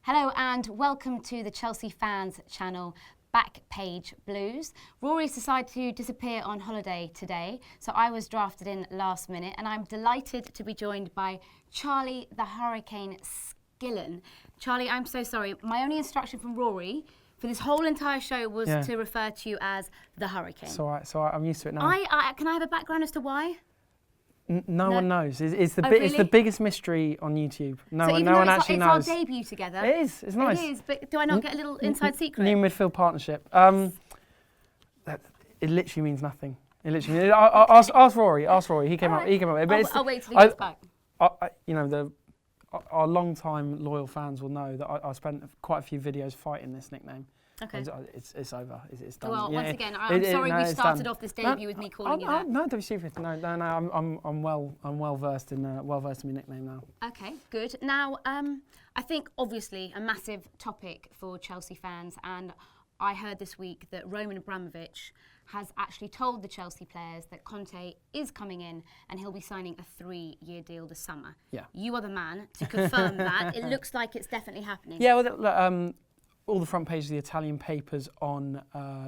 Hello and welcome to the Chelsea Fans Channel Back Page Blues. Rory's decided to disappear on holiday today, so I was drafted in last minute, and I'm delighted to be joined by Charlie the Hurricane Skillen. Charlie, I'm so sorry. My only instruction from Rory for this whole entire show was to refer to you as the Hurricane. It's all right, I'm used to it now. Can I have a background as to why? No one knows. It's the really? it's the biggest mystery on YouTube. No one actually knows. It's our debut together. It is. It's nice. It is, but do I not get a little inside secret? New midfield partnership. It literally means nothing. It literally. Ask Rory. Ask Rory. He came up. He came up. But I'll wait till he gets back. Our long-time loyal fans will know that I spent quite a few videos fighting this nickname. Okay. It's over. It's done. Well, once again, I'm sorry we started off this debut with me calling you that. No, don't be stupid. No. I'm well versed in my nickname now. Okay, good. Now, I think obviously a massive topic for Chelsea fans, and I heard this week that Roman Abramovich has actually told the Chelsea players that Conte is coming in and he'll be signing a 3-year deal this summer. Yeah. You are the man to confirm that. It looks like it's definitely happening. Yeah. Well, all the front pages of the Italian papers on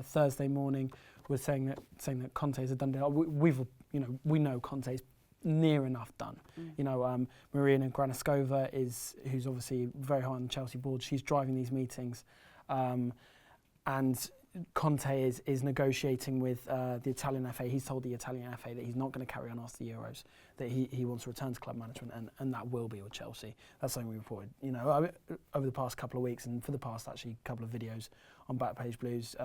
Thursday morning were saying that Conte's a done deal. We know Conte's near enough done. Marina Granovskova who's obviously very high on the Chelsea board. She's driving these meetings, and Conte is negotiating with the Italian FA. He's told the Italian FA that he's not going to carry on after the Euros, that he wants to return to club management, and that will be with Chelsea. That's something we reported, over the past couple of weeks, and for the past actually couple of videos on Backpage Blues.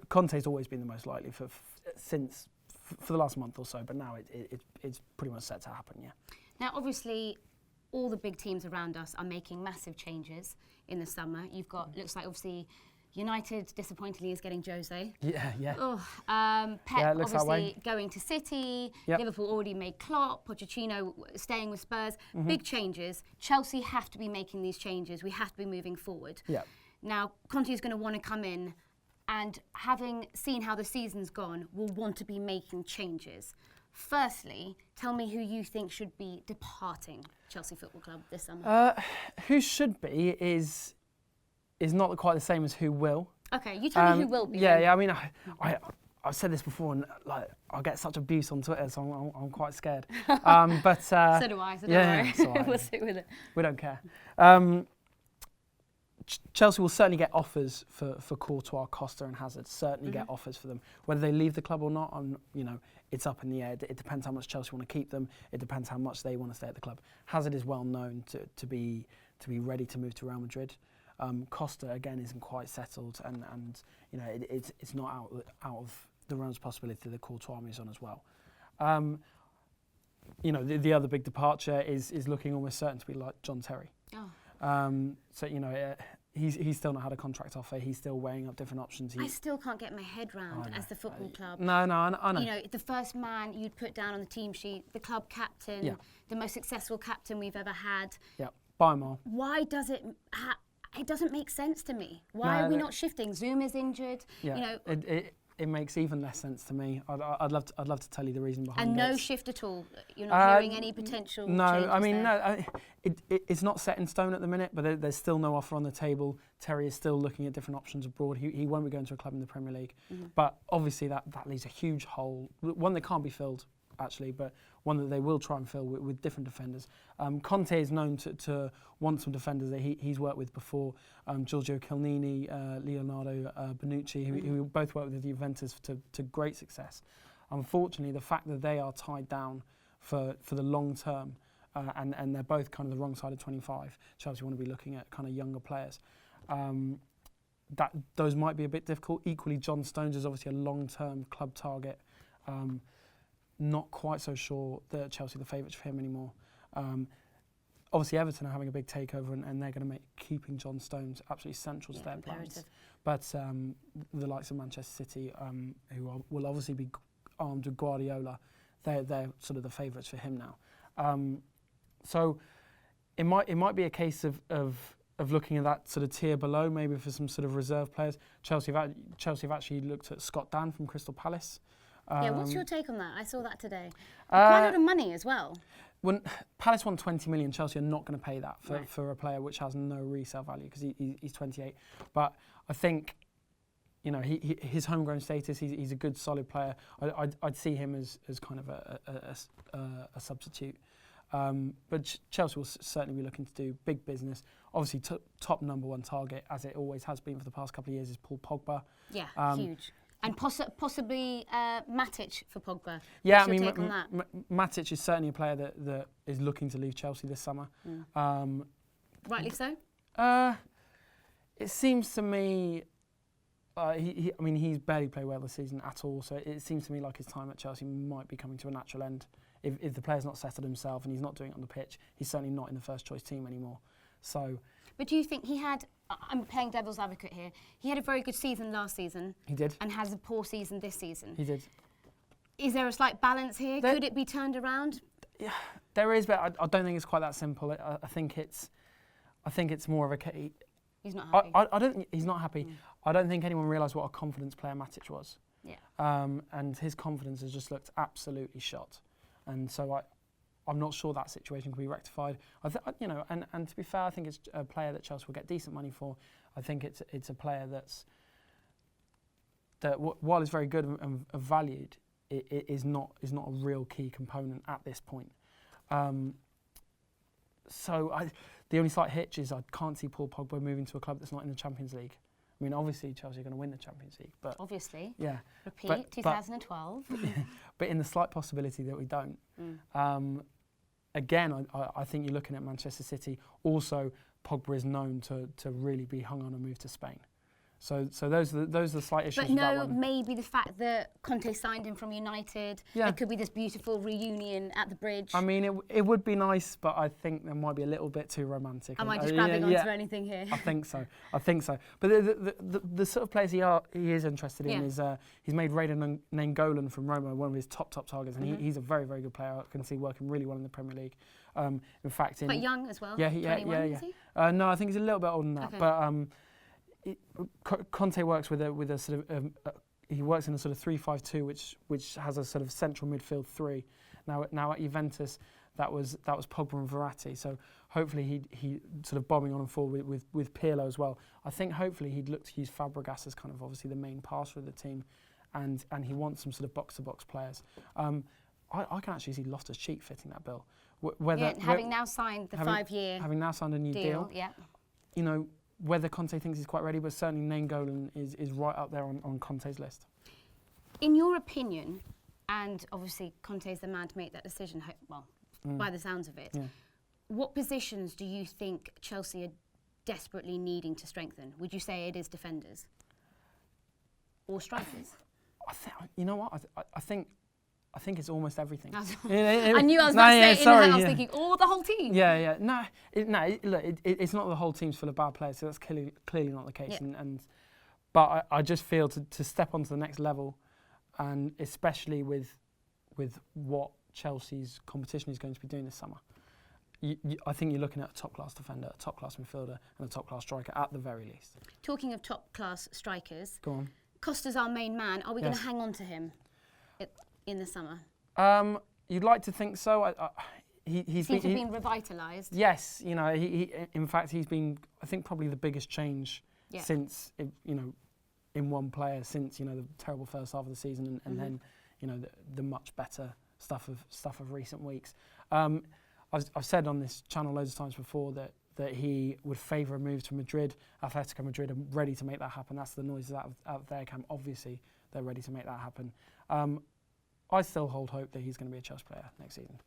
Conte's always been the most likely for the last month or so, but now it's pretty much set to happen. Yeah. Now, obviously, all the big teams around us are making massive changes in the summer. You've got, looks like obviously United disappointingly is getting Jose. Yeah. Pep obviously going to City. Yep. Liverpool already made Klopp. Pochettino staying with Spurs. Big changes. Chelsea have to be making these changes. We have to be moving forward. Yep. Now, Conte is going to want to come in and, having seen how the season's gone, will want to be making changes. Firstly, tell me who you think should be departing Chelsea Football Club this summer. Who should be is not quite the same as who will. Okay, you tell me who will be. Yeah. I mean, I've said this before, and I get such abuse on Twitter, so I'm quite scared. But so do I. So don't worry. It's all right. We'll stick with it. We don't care. Chelsea will certainly get offers for Courtois, Costa, and Hazard. Certainly get offers for them. Whether they leave the club or not, it's up in the air. It depends how much Chelsea want to keep them. It depends how much they want to stay at the club. Hazard is well known to be ready to move to Real Madrid. Costa again isn't quite settled, and it's not out of the realms of possibility that Courtois moves on as well. The other big departure is looking almost certain to be like John Terry. He's still not had a contract offer. He's still weighing up different options. I still can't get my head round as the football club. No, I know. The first man you'd put down on the team sheet, the club captain, the most successful captain we've ever had. Yeah, by a mile. Why does it? It doesn't make sense to me. Why are we not shifting? Zuma's injured. Yeah, it makes even less sense to me. I'd love to tell you the reason behind it. And no shift at all. You're not hearing any potential changes it's not set in stone at the minute, but there's still no offer on the table. Terry is still looking at different options abroad. He won't be going to a club in the Premier League, but obviously that leaves a huge hole, one that can't be filled actually, but one that they will try and fill with different defenders. Conte is known to want some defenders that he's worked with before. Giorgio Chiellini, Leonardo Bonucci, who both worked with Juventus to great success. Unfortunately, the fact that they are tied down for the long term, and they're both kind of the wrong side of 25. Chelsea want to be looking at kind of younger players. Those might be a bit difficult. Equally, John Stones is obviously a long-term club target. Not quite so sure that Chelsea are the favourites for him anymore. Obviously, Everton are having a big takeover, and they're going to make keeping John Stones absolutely central to their plans. But the likes of Manchester City, who will obviously be armed with Guardiola, they're sort of the favourites for him now. So it might be a case of looking at that sort of tier below, maybe for some sort of reserve players. Chelsea have actually looked at Scott Dan from Crystal Palace. What's your take on that? I saw that today. Quite a lot of money as well. when Palace want 20 million, Chelsea are not going to pay that Right. for a player which has no resale value because he's 28. But I think, you know, his homegrown status, he's a good, solid player. I'd see him as kind of a substitute. But Chelsea will certainly be looking to do big business. Obviously, top number one target, as it always has been for the past couple of years, is Paul Pogba. Yeah, huge. And possibly Matic for Pogba. Yeah, What's your take on that? Matic is certainly a player that is looking to leave Chelsea this summer. Rightly so? It seems to me, he's barely played well this season at all, so it seems to me like his time at Chelsea might be coming to a natural end. If the player's not settled himself and he's not doing it on the pitch, he's certainly not in the first choice team anymore. So, but do you think he had, I'm playing devil's advocate here, he had a very good season last season. He did. And has a poor season this season. He did. Is there a slight balance here? Could it be turned around? Yeah, there is, but I don't think it's quite that simple. I think it's more of a case. He's not happy. I don't think he's not happy. I don't think anyone realised what a confidence player Matic was. Yeah. And his confidence has just looked absolutely shot. And so I'm not sure that situation can be rectified. And to be fair, I think it's a player that Chelsea will get decent money for. I think it's a player that while it's very good and valued, it is not a real key component at this point. The only slight hitch is I can't see Paul Pogba moving to a club that's not in the Champions League. I mean, obviously Chelsea are going to win the Champions League, but obviously, yeah. Repeat 2012. But in the slight possibility that we don't, again, I think you're looking at Manchester City. Also, Pogba is known to really be hung on a move to Spain. So those are the slight issues. But with that one. maybe the fact that Conte signed him from United, there could be this beautiful reunion at the bridge. I mean, it would be nice, but I think there might be a little bit too romantic. Am I just grabbing onto anything here? I think so. But the sort of players he is interested in is he's made Radon Nainggolan from Roma one of his top targets, and he's a very, very good player. I can see working really well in the Premier League. In fact, quite young as well. Yeah. 21, is he? No, I think he's a little bit older than that. Okay. But Conte works with a sort of he works in a sort of 3-5-2, which has a sort of central midfield three. Now at Juventus, that was Pogba and Verratti. So hopefully he sort of bombing on and forward with Pirlo as well. I think hopefully he'd look to use Fabregas as kind of obviously the main passer of the team, and he wants some sort of box-to-box players. I can actually see Loftus-Cheek fitting that bill. Having now signed the 5-year, having now signed a new deal. Yeah. You know, whether Conte thinks he's quite ready, but certainly Nainggolan is right up there on Conte's list. In your opinion, and obviously Conte's the man to make that decision, by the sounds of it, what positions do you think Chelsea are desperately needing to strengthen? Would you say it is defenders or strikers? You know what? I think it's almost everything. I knew I was about to say it, and I was thinking, the whole team. Yeah. Look, it's not the whole team's full of bad players, so that's clearly not the case. Yeah. But I just feel to step onto the next level, and especially with what Chelsea's competition is going to be doing this summer, I think you're looking at a top-class defender, a top-class midfielder, and a top-class striker at the very least. Talking of top-class strikers, go on. Costa's our main man. Are we going to hang on to him in the summer? You'd like to think so. He's been revitalised. Yes, you know, in fact he's been, I think, probably the biggest change since in one player since the terrible first half of the season and then the much better stuff of recent weeks. I've said on this channel loads of times before that he would favour a move to Madrid. Atletico Madrid are ready to make that happen. That's the noises out of their camp. Obviously, they're ready to make that happen. I still hold hope that he's going to be a Chelsea player next season.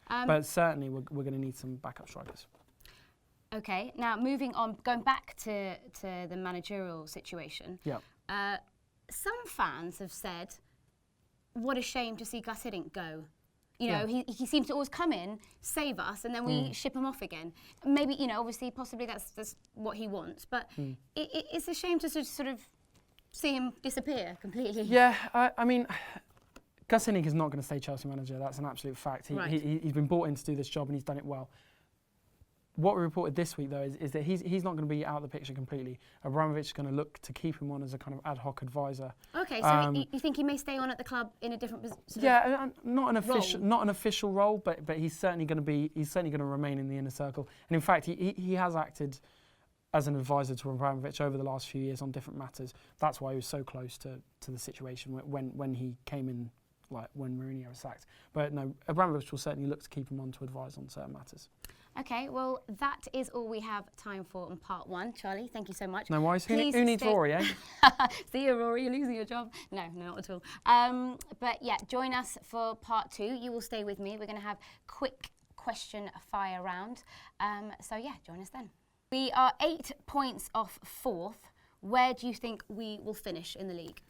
But certainly we're going to need some backup strikers. Okay, now moving on, going back to the managerial situation. Yeah. Some fans have said, what a shame to see Guus Hiddink go. You know, he seems to always come in, save us, and then we ship him off again. Maybe, obviously, possibly that's what he wants, but it's a shame to sort of see him disappear completely. Yeah, I mean, Guus Hiddink is not going to stay Chelsea manager. That's an absolute fact. He's been brought in to do this job and he's done it well. what we reported this week, though, is that he's not going to be out of the picture completely. Abramovich is going to look to keep him on as a kind of ad hoc advisor. Okay, so you think he may stay on at the club in a different position? Yeah, not an official role, but he's certainly going to remain in the inner circle. And in fact, he has acted as an advisor to Abramovich over the last few years on different matters. That's why he was so close to the situation when he came in, like when Mourinho was sacked. But no, Abramovich will certainly look to keep him on to advise on certain matters. Okay, well, that is all we have time for on part 1. Charlie, thank you so much. No worries. Who needs Rory, eh? See you, Rory, you're losing your job. No, not at all. But yeah, join us for part 2. You will stay with me. We're going to have quick question fire round. So yeah, join us then. We are 8 points off 4th. Where do you think we will finish in the league?